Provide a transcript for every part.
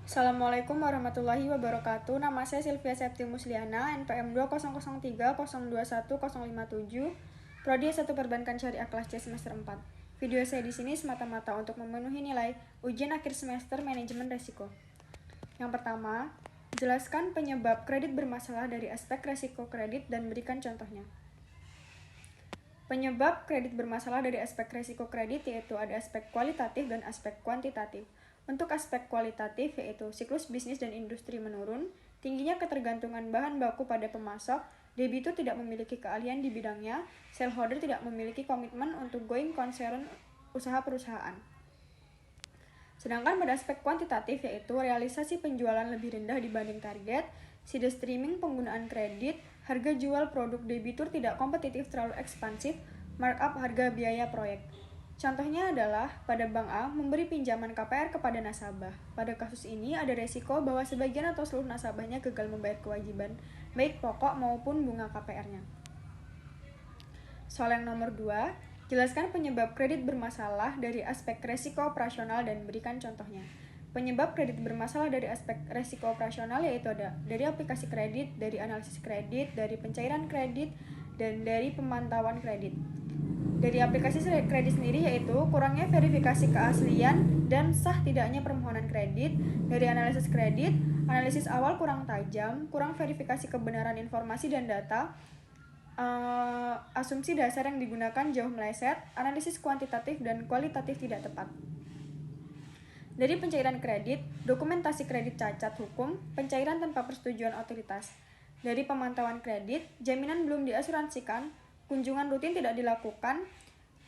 Assalamualaikum warahmatullahi wabarakatuh. Nama saya Sylvia Septimus Liana, NPM 20030210057, Prodi S1 Perbankan Syariah kelas C semester 4. Video saya di sini semata-mata untuk memenuhi nilai ujian akhir semester manajemen resiko. Yang pertama, jelaskan penyebab kredit bermasalah dari aspek resiko kredit dan berikan contohnya. Penyebab kredit bermasalah dari aspek resiko kredit yaitu ada aspek kualitatif dan aspek kuantitatif. Untuk aspek kualitatif yaitu siklus bisnis dan industri menurun, tingginya ketergantungan bahan baku pada pemasok, debitur tidak memiliki keahlian di bidangnya, shareholder tidak memiliki komitmen untuk going concern usaha perusahaan. Sedangkan pada aspek kuantitatif yaitu realisasi penjualan lebih rendah dibanding target, side streaming penggunaan kredit, harga jual produk debitur tidak kompetitif terlalu ekspansif, markup harga biaya proyek. Contohnya adalah pada Bank A memberi pinjaman KPR kepada nasabah. Pada kasus ini ada resiko bahwa sebagian atau seluruh nasabahnya gagal membayar kewajiban, baik pokok maupun bunga KPR-nya. Soal yang nomor 2, jelaskan penyebab kredit bermasalah dari aspek resiko operasional dan berikan contohnya. Penyebab kredit bermasalah dari aspek resiko operasional yaitu ada dari aplikasi kredit, dari analisis kredit, dari pencairan kredit, dan dari pemantauan kredit. Dari aplikasi kredit sendiri yaitu kurangnya verifikasi keaslian dan sah tidaknya permohonan kredit. Dari analisis kredit, analisis awal kurang tajam, kurang verifikasi kebenaran informasi dan data, asumsi dasar yang digunakan jauh meleset, analisis kuantitatif dan kualitatif tidak tepat. Dari pencairan kredit, dokumentasi kredit cacat hukum, pencairan tanpa persetujuan otoritas. Dari pemantauan kredit, jaminan belum diasuransikan, kunjungan rutin tidak dilakukan.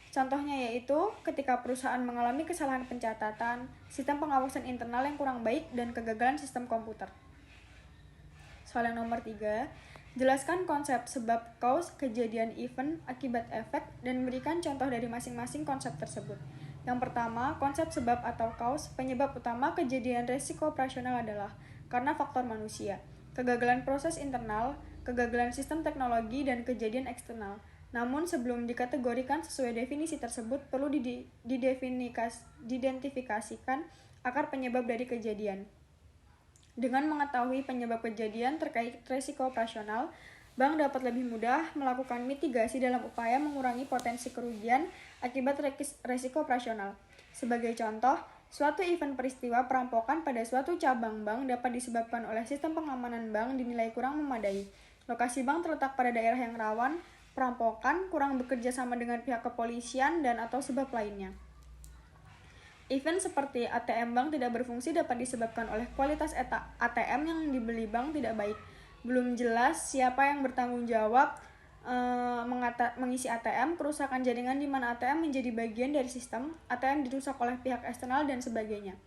Contohnya yaitu ketika perusahaan mengalami kesalahan pencatatan, sistem pengawasan internal yang kurang baik, dan kegagalan sistem komputer. Soal yang nomor 3, jelaskan konsep sebab cause, kejadian event, akibat efek, dan berikan contoh dari masing-masing konsep tersebut. Yang pertama, konsep sebab atau cause, penyebab utama kejadian resiko operasional adalah karena faktor manusia, kegagalan proses internal, kegagalan sistem teknologi, dan kejadian eksternal. Namun sebelum dikategorikan sesuai definisi tersebut, perlu diidentifikasikan akar penyebab dari kejadian. Dengan mengetahui penyebab kejadian terkait resiko operasional, bank dapat lebih mudah melakukan mitigasi dalam upaya mengurangi potensi kerugian akibat resiko operasional. Sebagai contoh, suatu event peristiwa perampokan pada suatu cabang bank dapat disebabkan oleh sistem pengamanan bank dinilai kurang memadai. Lokasi bank terletak pada daerah yang rawan perampokan, kurang bekerja sama dengan pihak kepolisian, dan atau sebab lainnya. Event seperti ATM bank tidak berfungsi dapat disebabkan oleh kualitas ATM yang dibeli bank tidak baik. Belum jelas siapa yang bertanggung jawab mengisi ATM, kerusakan jaringan di mana ATM menjadi bagian dari sistem, ATM dirusak oleh pihak eksternal, dan sebagainya.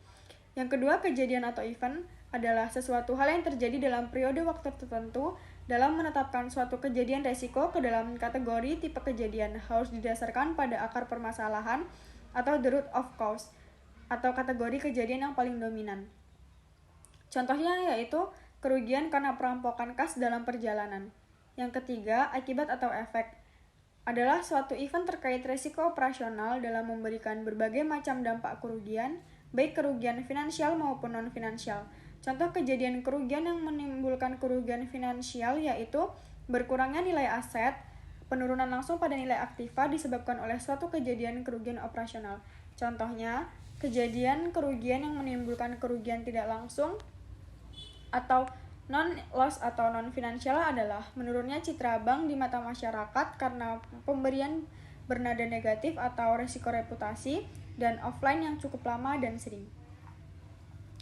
Yang kedua, kejadian atau event adalah sesuatu hal yang terjadi dalam periode waktu tertentu dalam menetapkan suatu kejadian resiko ke dalam kategori tipe kejadian harus didasarkan pada akar permasalahan atau the root of cause atau kategori kejadian yang paling dominan. Contohnya yaitu kerugian karena perampokan kas dalam perjalanan. Yang ketiga, akibat atau efek adalah suatu event terkait resiko operasional dalam memberikan berbagai macam dampak kerugian, baik kerugian finansial maupun non-finansial. Contoh kejadian kerugian yang menimbulkan kerugian finansial yaitu berkurangnya nilai aset, penurunan langsung pada nilai aktiva disebabkan oleh suatu kejadian kerugian operasional. Contohnya, kejadian kerugian yang menimbulkan kerugian tidak langsung atau non-loss atau non-finansial adalah menurunnya citra bank di mata masyarakat karena pemberian bernada negatif atau resiko reputasi, dan offline yang cukup lama dan sering.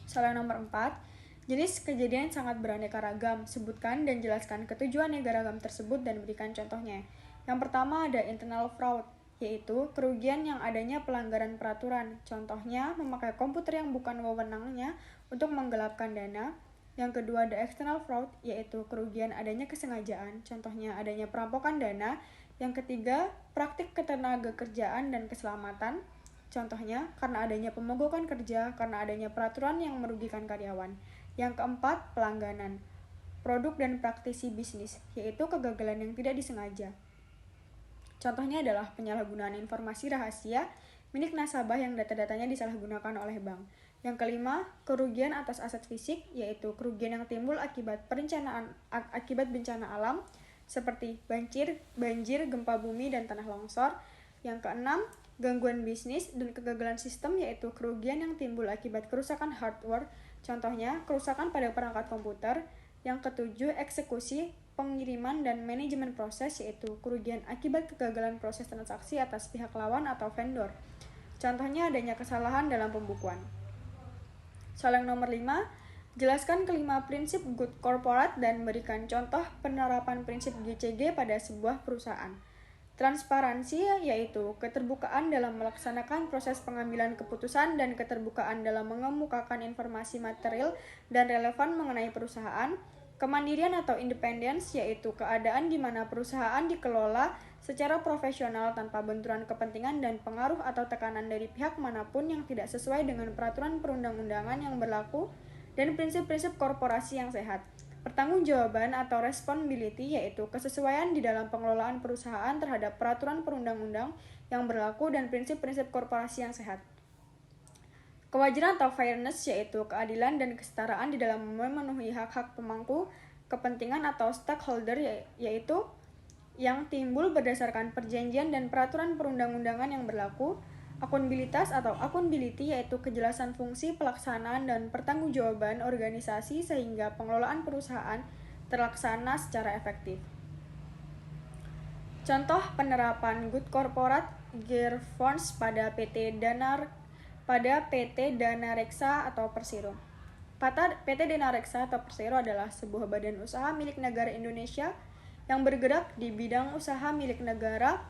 Soal yang nomor 4, jenis kejadian sangat beraneka ragam. Sebutkan dan jelaskan ketujuan negara ragam tersebut dan berikan contohnya. Yang pertama ada internal fraud, yaitu kerugian yang adanya pelanggaran peraturan. Contohnya memakai komputer yang bukan wewenangnya untuk menggelapkan dana. Yang kedua ada external fraud, yaitu kerugian adanya kesengajaan. Contohnya adanya perampokan dana. Yang ketiga, praktik ketenaga kerjaan dan keselamatan. Contohnya, karena adanya pemogokan kerja, karena adanya peraturan yang merugikan karyawan. Yang keempat, pelangganan, produk dan praktisi bisnis, yaitu kegagalan yang tidak disengaja. Contohnya adalah penyalahgunaan informasi rahasia milik nasabah yang data-datanya disalahgunakan oleh bank. Yang kelima, kerugian atas aset fisik, yaitu kerugian yang timbul akibat bencana alam seperti banjir, gempa bumi, dan tanah longsor. Yang keenam, gangguan bisnis dan kegagalan sistem, yaitu kerugian yang timbul akibat kerusakan hardware, contohnya kerusakan pada perangkat komputer. Yang ketujuh, eksekusi, pengiriman, dan manajemen proses, yaitu kerugian akibat kegagalan proses transaksi atas pihak lawan atau vendor. Contohnya adanya kesalahan dalam pembukuan. Soal yang nomor 5, jelaskan kelima prinsip good corporate dan berikan contoh penerapan prinsip GCG pada sebuah perusahaan. Transparansi, yaitu keterbukaan dalam melaksanakan proses pengambilan keputusan dan keterbukaan dalam mengemukakan informasi material dan relevan mengenai perusahaan. Kemandirian atau independence, yaitu keadaan di mana perusahaan dikelola secara profesional tanpa benturan kepentingan dan pengaruh atau tekanan dari pihak manapun yang tidak sesuai dengan peraturan perundang-undangan yang berlaku, dan prinsip-prinsip korporasi yang sehat. Pertanggungjawaban atau responsibility, yaitu kesesuaian di dalam pengelolaan perusahaan terhadap peraturan perundang-undang yang berlaku dan prinsip-prinsip korporasi yang sehat. Kewajaran atau fairness, yaitu keadilan dan kesetaraan di dalam memenuhi hak-hak pemangku kepentingan atau stakeholder, yaitu yang timbul berdasarkan perjanjian dan peraturan perundang-undangan yang berlaku. Akuntabilitas atau accountability, yaitu kejelasan fungsi pelaksanaan dan pertanggungjawaban organisasi sehingga pengelolaan perusahaan terlaksana secara efektif. Contoh penerapan Good Corporate Governance pada PT Danareksa atau Persero. PT Danareksa atau Persero adalah sebuah badan usaha milik negara Indonesia yang bergerak di bidang usaha milik negara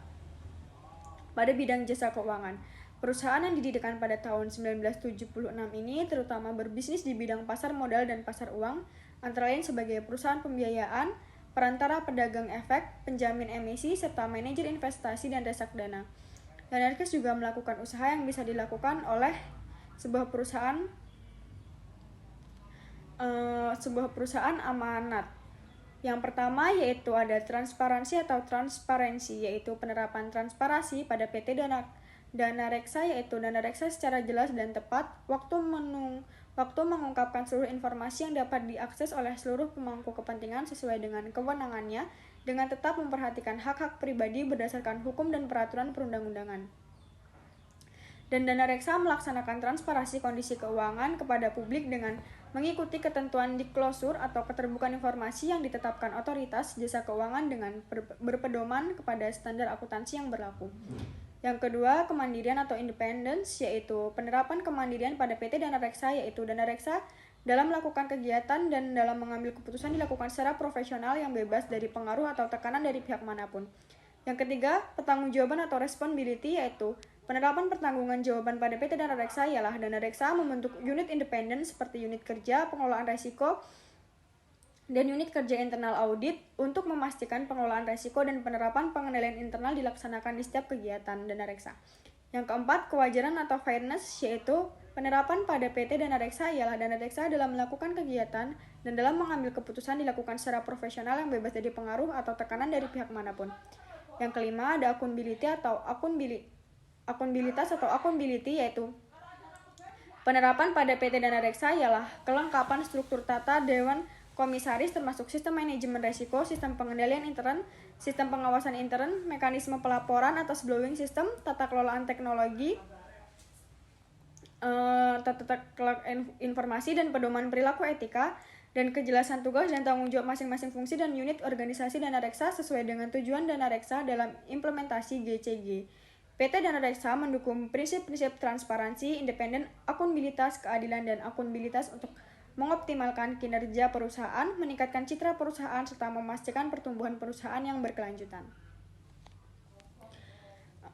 pada bidang jasa keuangan. Perusahaan yang didirikan pada tahun 1976 ini terutama berbisnis di bidang pasar modal dan pasar uang, antara lain sebagai perusahaan pembiayaan, perantara pedagang efek, penjamin emisi, serta manajer investasi dan reksadana. Danareksa juga melakukan usaha yang bisa dilakukan oleh sebuah perusahaan amanat. Yang pertama yaitu ada transparansi atau transparensi, yaitu penerapan transparansi pada PT Danareksa, yaitu Danareksa secara jelas dan tepat waktu mengungkapkan seluruh informasi yang dapat diakses oleh seluruh pemangku kepentingan sesuai dengan kewenangannya, dengan tetap memperhatikan hak-hak pribadi berdasarkan hukum dan peraturan perundang-undangan. Dan Danareksa melaksanakan transparansi kondisi keuangan kepada publik dengan mengikuti ketentuan disclosure atau keterbukaan informasi yang ditetapkan otoritas jasa keuangan dengan berpedoman kepada standar akuntansi yang berlaku. Yang kedua, kemandirian atau independence, yaitu penerapan kemandirian pada PT Danareksa, yaitu Danareksa dalam melakukan kegiatan dan dalam mengambil keputusan dilakukan secara profesional yang bebas dari pengaruh atau tekanan dari pihak manapun. Yang ketiga, pertanggungjawaban atau responsibility, yaitu penerapan pertanggungan jawaban pada PT Danareksa ialah Danareksa membentuk unit independen seperti unit kerja, pengelolaan resiko, dan unit kerja internal audit untuk memastikan pengelolaan resiko dan penerapan pengendalian internal dilaksanakan di setiap kegiatan Danareksa. Yang keempat, kewajaran atau fairness, yaitu penerapan pada PT Danareksa ialah Danareksa dalam melakukan kegiatan dan dalam mengambil keputusan dilakukan secara profesional yang bebas dari pengaruh atau tekanan dari pihak manapun. Yang kelima, ada accountability, yaitu penerapan pada PT Danareksa ialah kelengkapan struktur tata dewan komisaris termasuk sistem manajemen risiko, sistem pengendalian intern, sistem pengawasan intern, mekanisme pelaporan atas blowing system, tata kelolaan teknologi, tata kelola informasi dan pedoman perilaku etika, dan kejelasan tugas dan tanggung jawab masing-masing fungsi dan unit organisasi Danareksa sesuai dengan tujuan Danareksa dalam implementasi GCG. PT Danareksa mendukung prinsip-prinsip transparansi, independen, akuntabilitas, keadilan, dan akuntabilitas untuk mengoptimalkan kinerja perusahaan, meningkatkan citra perusahaan, serta memastikan pertumbuhan perusahaan yang berkelanjutan.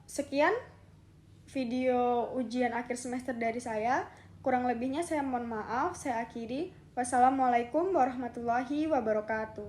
Sekian video ujian akhir semester dari saya. Kurang lebihnya saya mohon maaf, saya akhiri. Wassalamualaikum warahmatullahi wabarakatuh.